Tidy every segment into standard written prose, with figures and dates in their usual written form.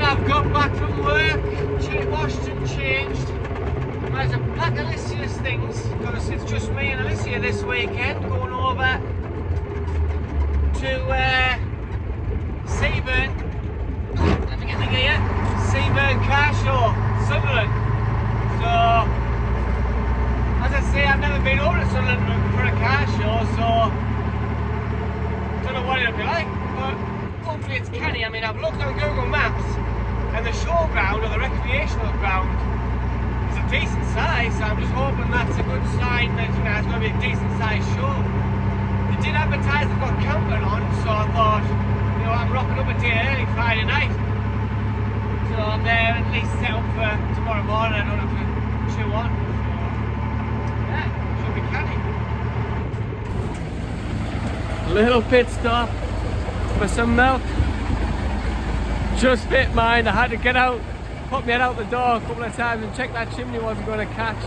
I've got back from work, washed and changed. There's a pack of Alicia's things, because it's just me and Alicia this weekend, going over to Seaburn. Let me get the gear. Seaburn car show, Sunderland. So, as I say, I've never been over to Sunderland for a car show, so don't know what it'll be like, but hopefully it's canny. I mean, I've looked on Google Maps and the showground or the recreational ground is a decent size, so I'm just hoping that's a good sign that, you know, it's going to be a decent size show. They did advertise they've got camping on, so I thought, you know, I'm rocking up a day early Friday night. So I'm there at least set up for tomorrow morning. I don't have to chew on. So, yeah, should be canny. Little pit stop for some milk. Just fit mine. I had to get out, put my head out the door a couple of times and check that chimney wasn't going to catch.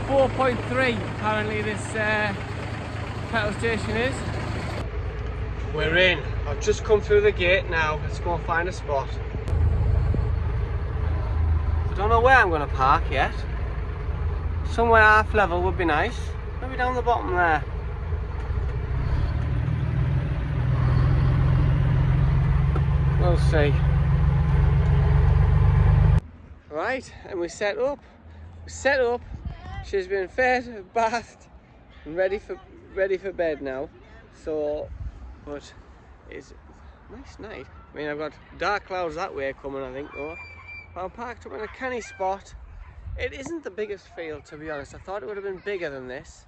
4.3 apparently this petrol station is. We're in. I've just come through the gate now. Let's go and find a spot. I don't know where I'm going to park yet. Somewhere half level would be nice. Maybe down the bottom there. We'll see. Right, and we set up. She's been fed, bathed, and ready for bed now. So, but it's a nice night. I mean, I've got dark clouds that way coming, I think, though. But I'm parked up in a canny spot. It isn't the biggest field, to be honest. I thought it would have been bigger than this.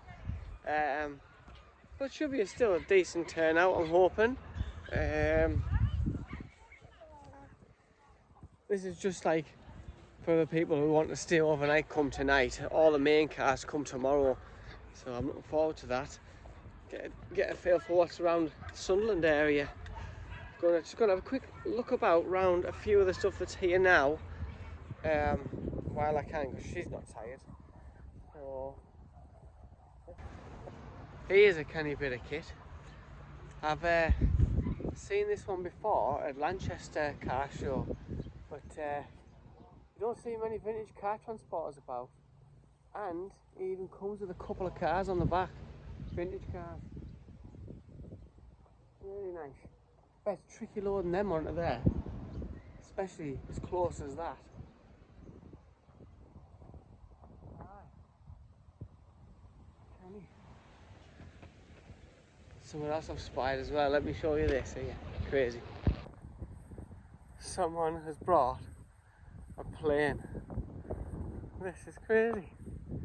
But should be still a decent turnout, I'm hoping. This is just like for the people who want to stay overnight, come tonight. All the main cars come tomorrow. So I'm looking forward to that. Get a feel for what's around the Sunderland area. Just gonna have a quick look about round a few of the stuff that's here now. While I can, because she's not tired. So here's a canny bit of kit. I've seen this one before at Manchester car show, but you don't see many vintage car transporters about, and it even comes with a couple of cars on the back, vintage cars. Really nice. But it's tricky loading them onto there, especially as close as that. Someone else I've spotted as well. Let me show you this here. Crazy. Someone has brought a plane. This is crazy.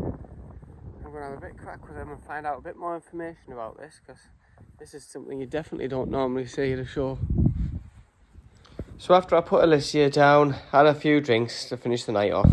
I'm going to have a bit crack with them and find out a bit more information about this, because this is something you definitely don't normally see at a show. So after I put Alicia down, had a few drinks to finish the night off.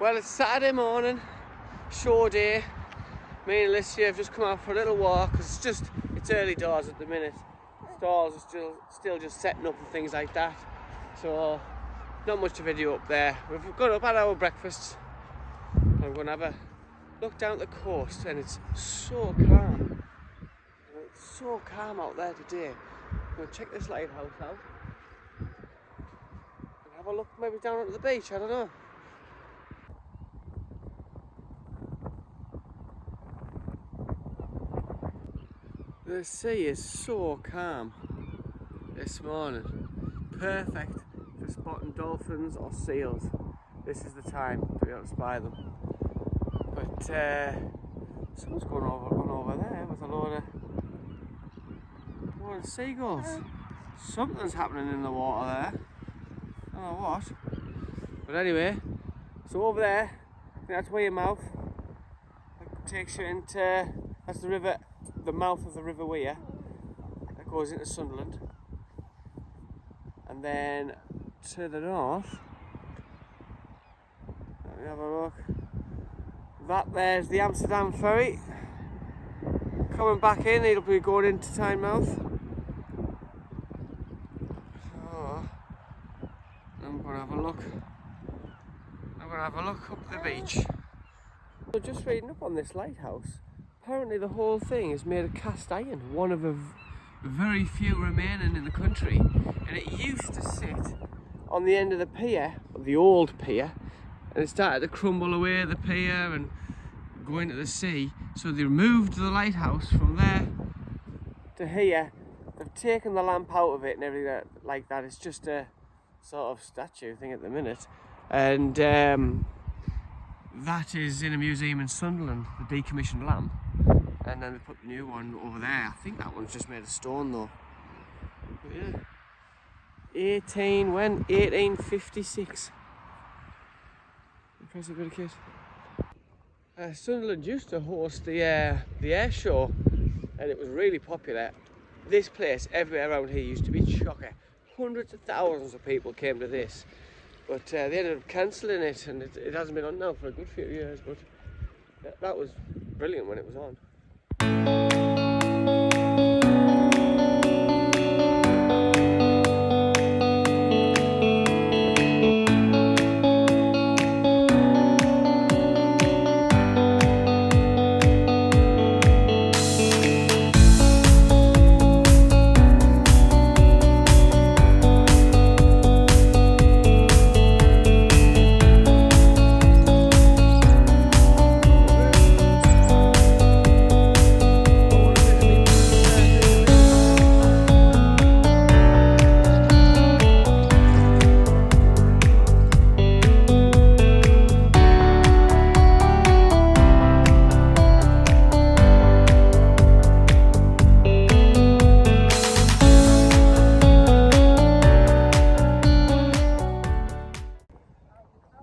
Well, it's Saturday morning, show day. Me and Alicia have just come out for a little walk, because it's early doors at the minute. Stalls are still just setting up and things like that. So, not much to video up there. We've got up, had our breakfast. I'm going to have a look down the coast, and it's so calm. It's so calm out there today. I'm going to check this lighthouse out. And have a look maybe down at the beach, I don't know. The sea is so calm this morning. Perfect for spotting dolphins or seals. This is the time to be able to spy them. But someone's going over there with a load Oh, seagulls. Something's happening in the water there. I don't know what. But anyway, so over there, I think that's Wearmouth. That takes you into, that's the river, the mouth of the River Wear. That goes into Sunderland. And then to the north, let me have a look. That there's the Amsterdam ferry. Coming back in, it'll be going into Tynemouth. So, I'm going to have a look. I'm going to have a look up the beach. So just reading up on this lighthouse, apparently the whole thing is made of cast iron, one of a very few remaining in the country, and it used to sit on the end of the pier, the old pier, and it started to crumble away the pier and go into the sea. So they removed the lighthouse from there to here. They've taken the lamp out of it and everything like that. It's just a sort of statue thing at the minute, and that is in a museum in Sunderland, the decommissioned lamp. And then they put the new one over there. I think that one's just made of stone though. But yeah. 1856. Impressive bit of kit. Sunderland used to host the air show, and it was really popular. This place, everywhere around here, used to be chocker. Hundreds of thousands of people came to this, but they ended up cancelling it, and it hasn't been on now for a good few years. But that was brilliant when it was on.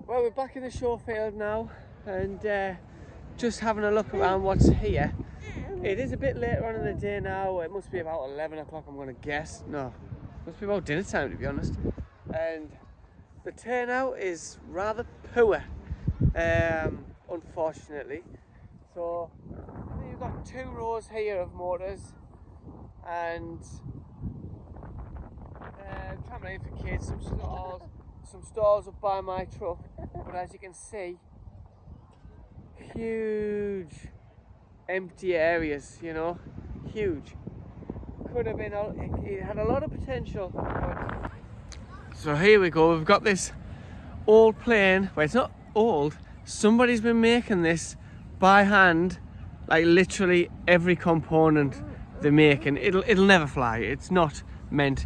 Well, we're back in the show field now, and just having a look around what's here. It is a bit later on in the day now. It must be about 11 o'clock, I'm going to guess. No, it must be about dinner time, to be honest. And the turnout is rather poor, unfortunately. So I think you've got 2 rows here of motors, and trampoline for kids, some stalls up by my truck. But as you can see, huge empty areas, you know, huge. Could have been, it had a lot of potential. So here we go, we've got this old plane. Well, it's not old, somebody's been making this by hand, like literally every component they make, and it'll never fly. It's not meant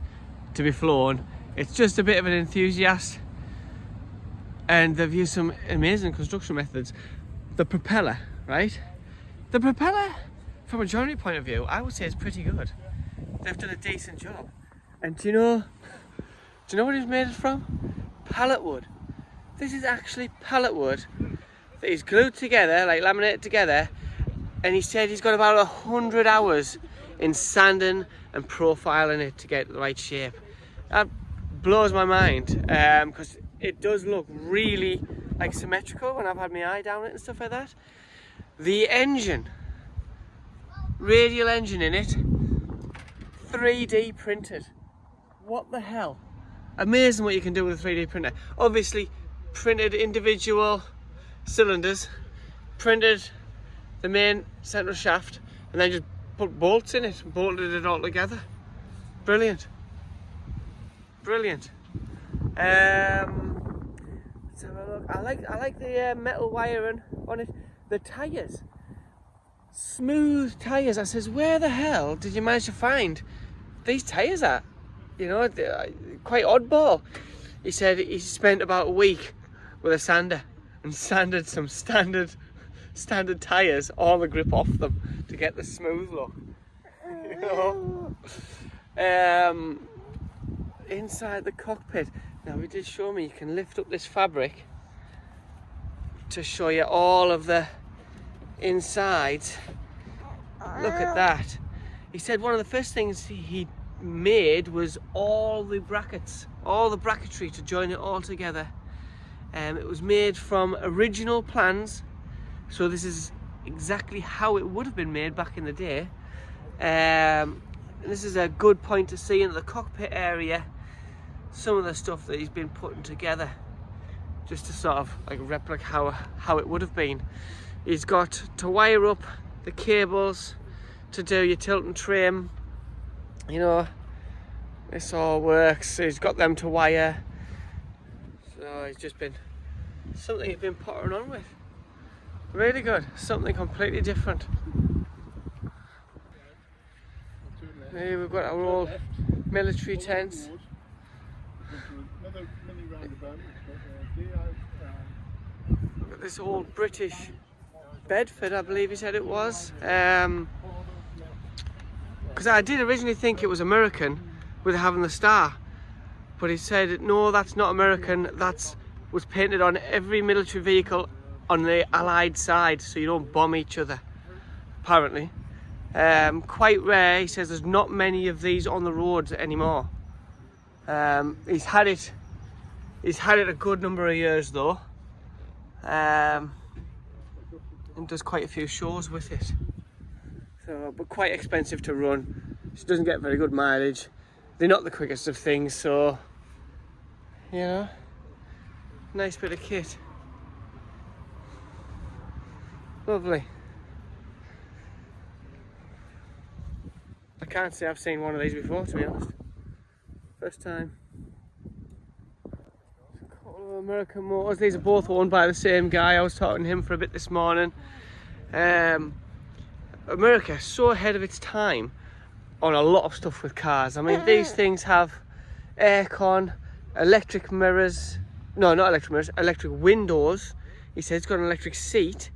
to be flown. It's just a bit of an enthusiast, and they've used some amazing construction methods. The propeller, right? The propeller, from a joinery point of view, I would say is pretty good. They've done a decent job. And do you know what he's made it from? Pallet wood. This is actually pallet wood that he's glued together, like laminated together, and he said he's got about 100 hours in sanding and profiling it to get the right shape. That blows my mind, because it does look really like symmetrical when I've had my eye down it and stuff like that. The engine, radial engine in it, 3D printed. What the hell? Amazing what you can do with a 3D printer. Obviously printed individual cylinders, printed the main central shaft, and then just put bolts in it and bolted it all together. Brilliant. Brilliant. Let's have a look. I like the metal wiring on it. The tyres, smooth tyres. I says, where the hell did you manage to find these tyres at? You know, quite oddball. He said he spent about a week with a sander and sanded some standard tyres, all the grip off them, to get the smooth look. You know? inside the cockpit. Now, he did show me you can lift up this fabric to show you all of the insides. Look at that. He said one of the first things he made was all the brackets, all the bracketry to join it all together. It was made from original plans, so this is exactly how it would have been made back in the day. And this is a good point to see in the cockpit area some of the stuff that he's been putting together, just to sort of like replicate how it would have been. He's got to wire up the cables to do your tilt and trim. You know, this all works. He's got them to wire. So it's just been something he's been pottering on with. Really good. Something completely different. Here we've got our old military tents. Look at this old British Bedford, I believe he said it was. Because I did originally think it was American with having the star, but he said no, that's not American. That was painted on every military vehicle on the Allied side, so you don't bomb each other. Apparently, quite rare. He says there's not many of these on the roads anymore. He's had it a good number of years though, and does quite a few shows with it. So, but quite expensive to run. She doesn't get very good mileage. They're not the quickest of things, so you know, nice bit of kit. Lovely. I can't say I've seen one of these before, to be honest. First time. A couple of American motors. These are both owned by the same guy. I was talking to him for a bit this morning. America is so ahead of its time on a lot of stuff with cars. I mean, these things have aircon, electric mirrors. No, not electric mirrors, electric windows. He said it's got an electric seat.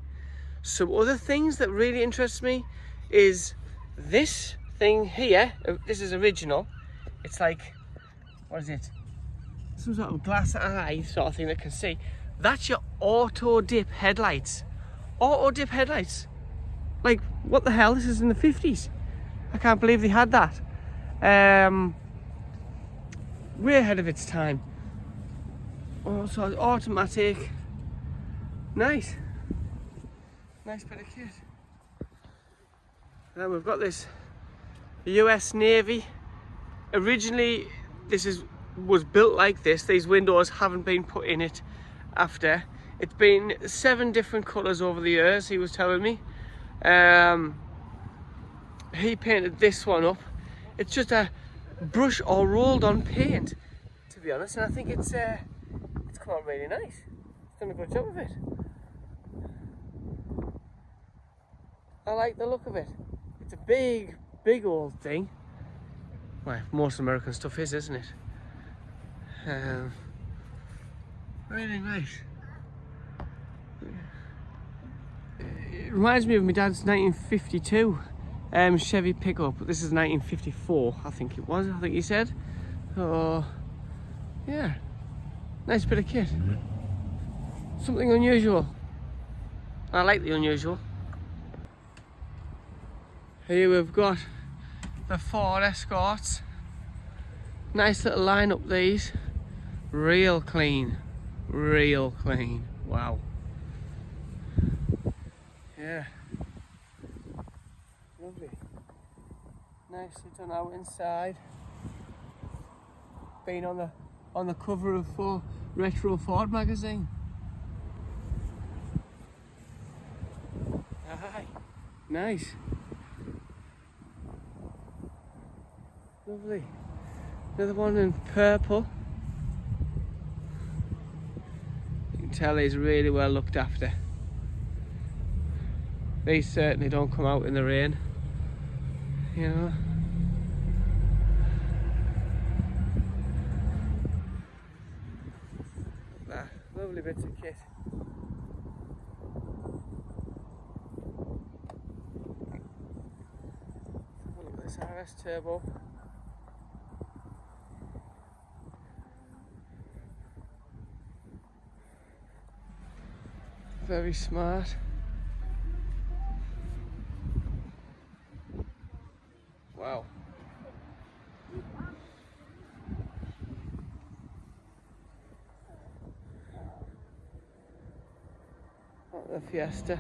Some other things that really interest me is this thing here. This is original. It's like, what is it? Some sort of glass eye sort of thing that can see. That's your auto dip headlights. Auto dip headlights. Like, what the hell? This is in the 50s. I can't believe they had that. Way ahead of its time. Also automatic. Nice. Nice bit of kit. Then we've got this US Navy. Originally, was built like this. These windows haven't been put in it after. It's been 7 different colours over the years, he was telling me. He painted this one up. It's just a brush or rolled on paint, to be honest, and I think it's come out really nice. He's done a good job of it. I like the look of it. It's a big old thing. Well, most American stuff is, isn't it? Really nice. It reminds me of my dad's 1952 Chevy pickup. This is 1954, I think it was. I think he said. Oh, yeah, nice bit of kit. Something unusual. I like the unusual. Here we've got the Ford Escorts. Nice little lineup these. Real clean. Real clean. Wow. Yeah. Lovely. Nicely done out inside. Been on the cover of Retro Ford magazine. Aye. Nice. Lovely. Another one in purple. You can tell he's really well looked after. These certainly don't come out in the rain, you know. That lovely bits of kit. Look at this RS turbo. Very smart. Wow. The Fiesta.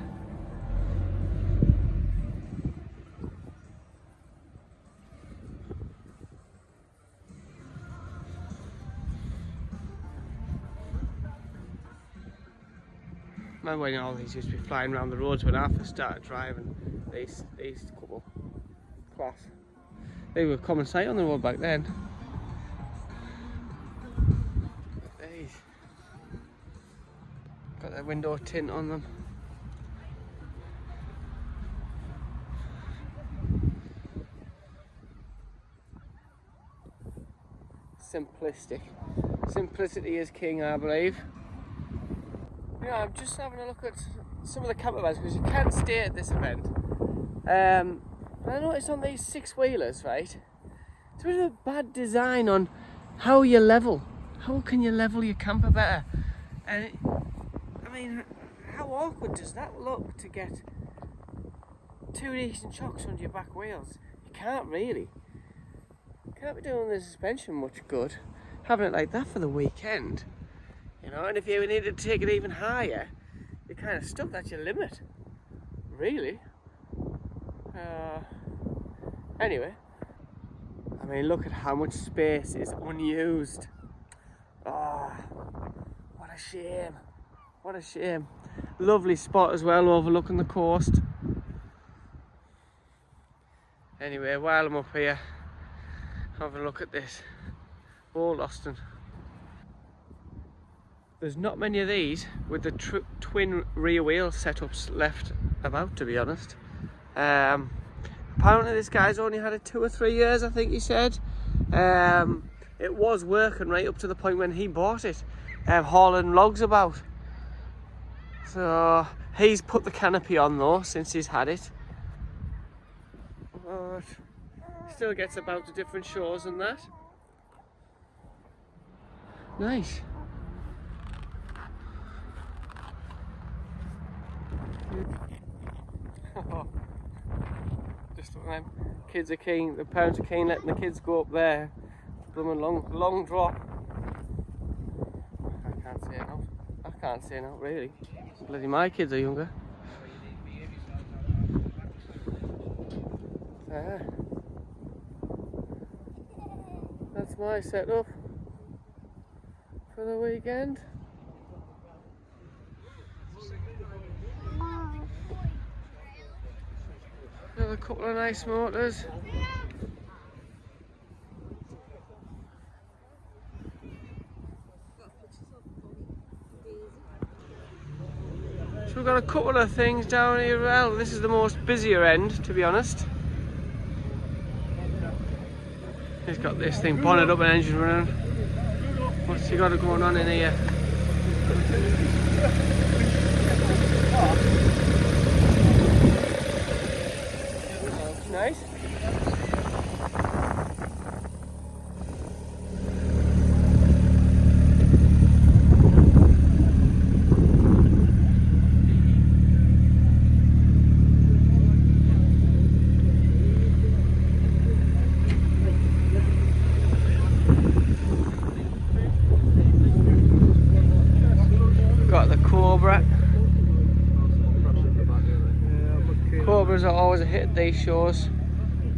Remember when all these used to be flying around the roads when I first started driving? These couple, class. They were a common sight on the road back then. These got their window tint on them. Simplistic. Simplicity is king, I believe. Yeah, I'm just having a look at some of the camper vans because you can't stay at this event. And I noticed on these 6-wheelers, right, it's a bit of a bad design on how you level. How can you level your camper better? And I mean, how awkward does that look to get 2 decent chocks under your back wheels? You can't really. Can't be doing the suspension much good, having it like that for the weekend. You know, and if you needed to take it even higher, you're kind of stuck. That's your limit, really. Anyway, I mean, look at how much space is unused. Oh, what a shame. What a shame. Lovely spot as well, overlooking the coast. Anyway, while I'm up here, have a look at this. Old Austin. There's not many of these with the twin rear wheel setups left about, to be honest. Apparently this guy's only had it 2 or 3 years, I think he said. It was working right up to the point when he bought it, hauling logs about. So he's put the canopy on though since he's had it. But still gets about to different shores and that. Nice. Just when kids are keen, the parents are keen letting the kids go up there. Blooming long drop. I can't say enough. I can't say enough, really. Bloody my kids are younger. That's my setup for the weekend. Another couple of nice motors. So we've got a couple of things down here. Well, this is the most busier end, to be honest. He's got this thing bonnet up and engine running. What's he got going on in here? Nice. Got the Cobra. Cobras are always a hit at these shows.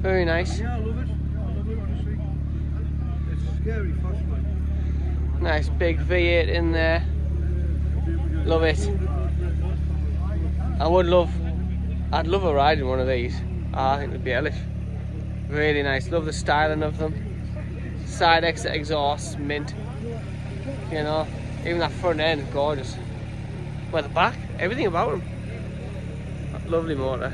Very nice. Yeah, I love it. I love it, honestly. It's scary fast, man. Nice big V8 in there. Love it. I'd love a ride in one of these. I think it'd be hellish. Really nice. Love the styling of them. Side exit exhaust, mint. You know, even that front end is gorgeous. Well, the back, everything about them. Lovely motor.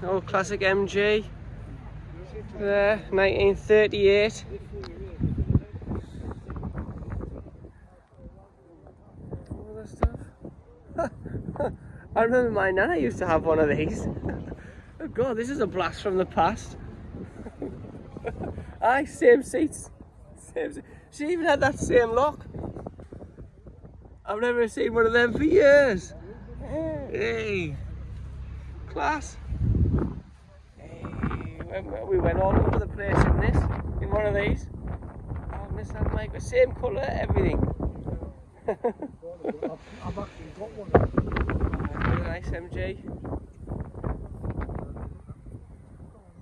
Old classic MG. There, 1938. All that stuff. I remember my nana used to have one of these. Oh god, this is a blast from the past. Aye, same seats. She even had that same lock. I've never seen one of them for years. Hey, class. Hey, we went all over the place in one of these. Oh, miss that, Mike. The same colour, everything. I've actually got one. Really nice MG.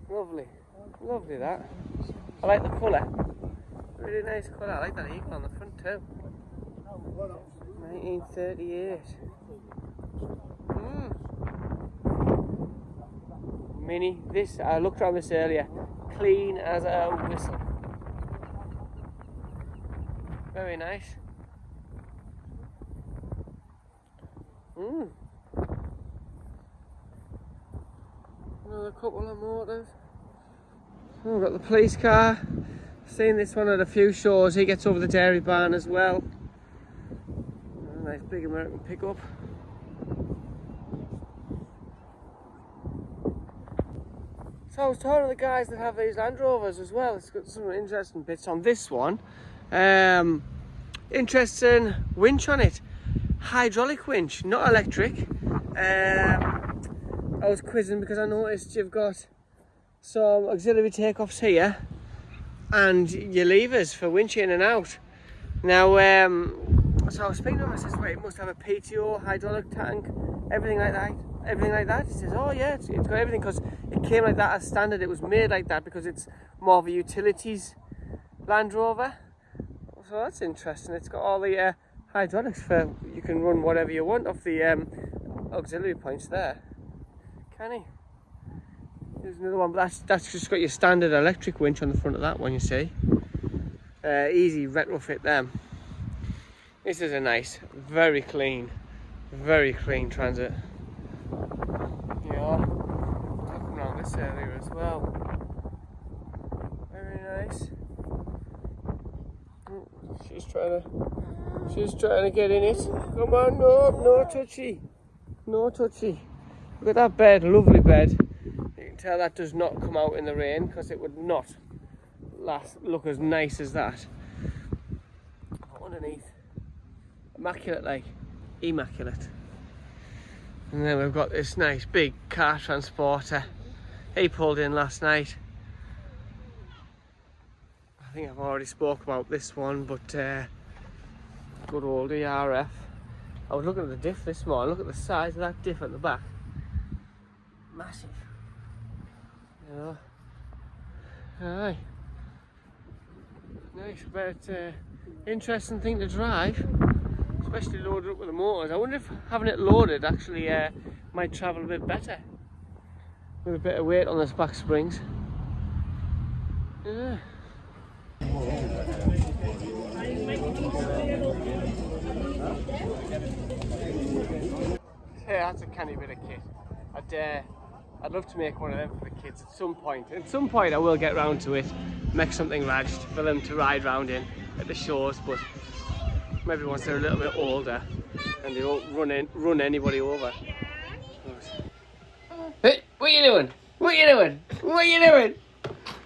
Lovely, lovely that. I like the colour. Really nice colour. I like that eagle on the front too. 1938. Mini. This, I looked around this earlier. Clean as a whistle. Very nice. Another couple of motors. Oh, we've got the police car. Seen this one at a few shows. He gets over the dairy barn as well. Oh, nice big American pickup. So I was talking to the guys that have these Land Rovers as well. It's got some interesting bits on this one. Interesting winch on it. Hydraulic winch, not electric. I was quizzing because I noticed you've got some auxiliary takeoffs here and your levers for winch in and out. Now, so I was speaking to him. I says, "Wait, it must have a PTO, hydraulic tank, everything like that." Everything like that. He says, "Oh yeah, it's got everything because it came like that as standard. It was made like that because it's more of a utilities Land Rover." So that's interesting. It's got all the hydraulics for you can run whatever you want off the auxiliary points there. Can he? There's another one, but that's just got your standard electric winch on the front of that one. You see, easy retrofit them. This is a nice, very clean transit. Yeah, looking around this area as well. Very nice. She's trying to get in it. Come on, no touchy. No touchy. Look at that bed, lovely bed. You can tell that does not come out in the rain because it would not look as nice as that. Underneath, immaculate, like immaculate. And then we've got this nice big car transporter. He pulled in last night. I think I've already spoke about this one, but good old ERF. I was looking at the diff this morning. Look at the size of that diff at the back. Massive. You know. Aye. Nice, but interesting thing to drive, especially loaded up with the motors. I wonder if having it loaded actually might travel a bit better with a bit of weight on this back springs. Yeah. Yeah, that's a canny bit of kit. I'd love to make one of them for the kids at some point. At some point I will get round to it, make something raged for them to ride round in at the shows, but maybe once they're a little bit older and they won't run anybody over. Hey, what are you doing? What are you doing? What are you doing?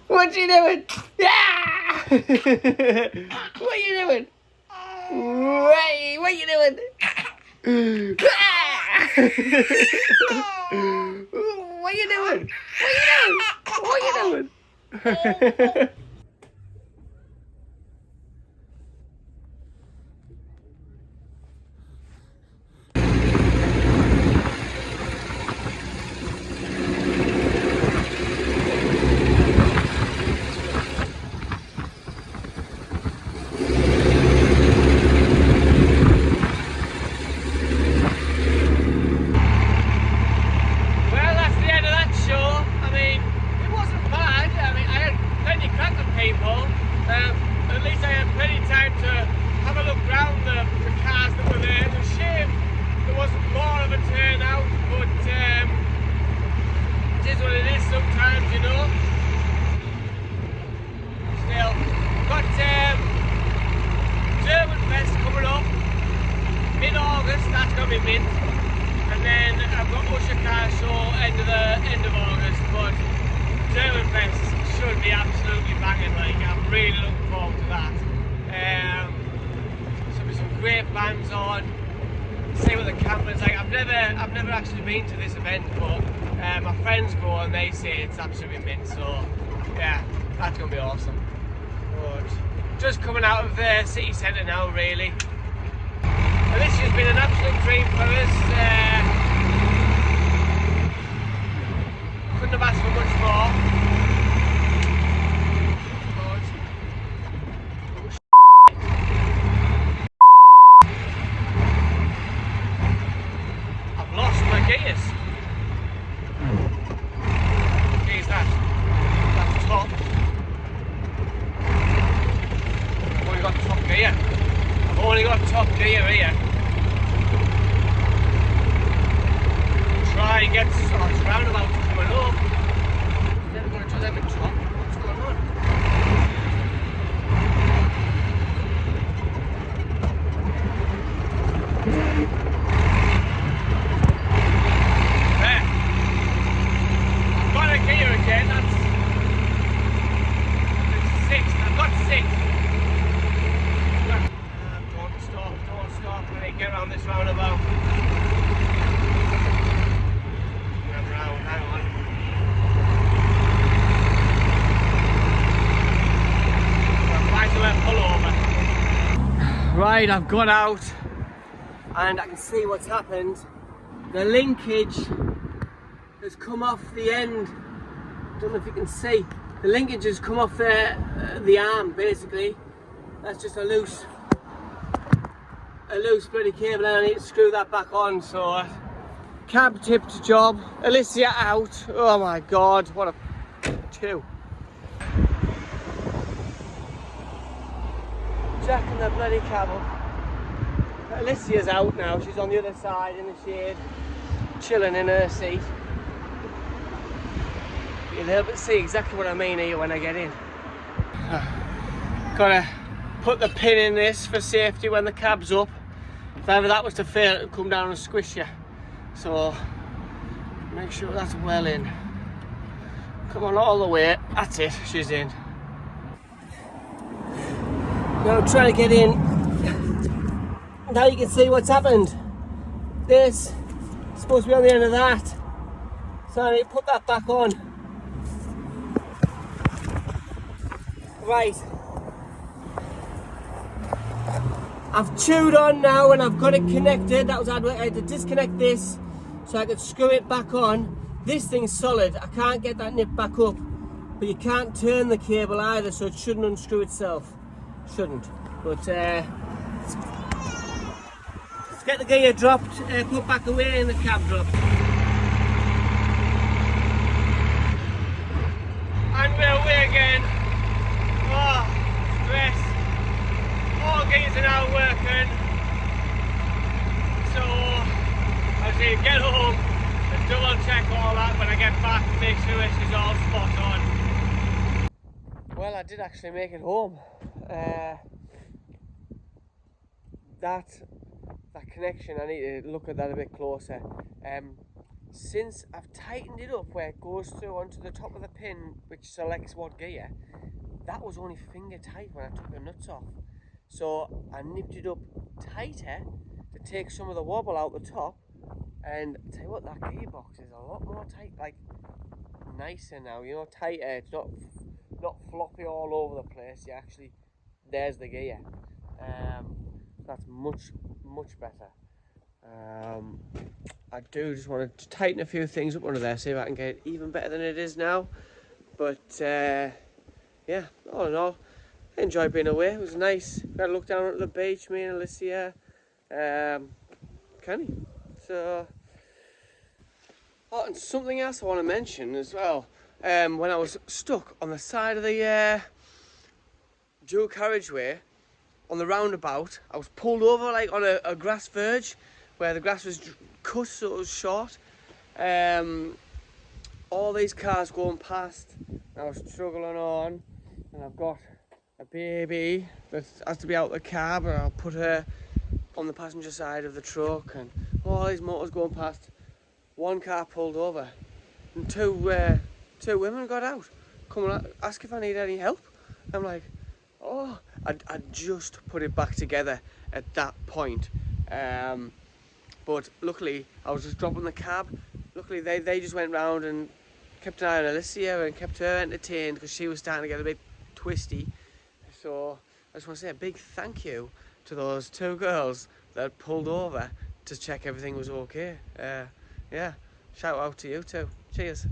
What you doing? Yeah! What are you doing? Hey, what are you doing? What are you doing? What are you doing? What are you doing? And then I've got Usher Car Show end of August, but German Fest should be absolutely banging. Like, I'm really looking forward to that. Should be some great bands on, see what the camping's like. I've never actually been to this event, but my friends go and they say it's absolutely mint. So yeah, that's gonna be awesome. But just coming out of the city centre now, really. Alicia's been an absolute dream for us. Couldn't have asked for much more. I've lost my gears. Gears that's top. I've only got top gear. I've only got top gear here. Try and get this roundabout coming up. Never going to do them in top. What's going on? There. I've got a gear again. That's 6. I've got 6. Don't stop. I need to get around this roundabout. Right, I've got out and I can see what's happened. The linkage has come off the end. Don't know if you can see. The linkage has come off the arm, basically. That's just a loose bloody cable, and I need to screw that back on. So cab tipped job. Alicia out. Oh my god, what a two. Jacking the bloody cab up. Alicia's out now. She's on the other side in the shade, chilling in her seat. You'll able to see exactly what I mean here when I get in. Gotta put the pin in this for safety when the cab's up. If ever that was to fail, it would come down and squish you. So make sure that's well in. Come on all the way. That's it, she's in. Now trying to get in. Now you can see what's happened. This is supposed to be on the end of that. So I need to put that back on. Right. I've chewed on now and I've got it connected. That was hard work. I had to disconnect this so I could screw it back on. This thing's solid. I can't get that nip back up. But you can't turn the cable either, so it shouldn't unscrew itself. Shouldn't. But let's get the gear dropped, put back away and the cab dropped. And we're away again. Oh, stress. All gears are now working. So I say get home and double check all that when I get back to make sure this is all spot on. Well, I did actually make it home. That connection, I need to look at that a bit closer. Since I've tightened it up where it goes through onto the top of the pin which selects what gear, that was only finger tight when I took the nuts off. So I nipped it up tighter to take some of the wobble out the top, and I'll tell you what, that gearbox is a lot more tight, like nicer now, you know, tighter. It's not floppy all over the place. You actually, there's the gear. That's much better. I do just want to tighten a few things up under there, see if I can get it even better than it is now. But yeah, all in all, I enjoyed being away. It was nice. We had a look down at the beach, me and Alicia, Kenny. So, oh, and something else I want to mention as well. When I was stuck on the side of the dual carriageway on the roundabout, I was pulled over like on a grass verge where the grass was cut so it was short. All these cars going past, and I was struggling on, and I've got a baby that has to be out the cab, or I'll put her on the passenger side of the truck, and all these motors going past. One car pulled over and two women got out, come and ask if I need any help. I'm like, Oh, I just put it back together at that point. But luckily, I was just dropping the cab. Luckily, they just went round and kept an eye on Alicia and kept her entertained because she was starting to get a bit twisty. So I just want to say a big thank you to those two girls that pulled over to check everything was okay. Yeah, shout out to you too. Cheers.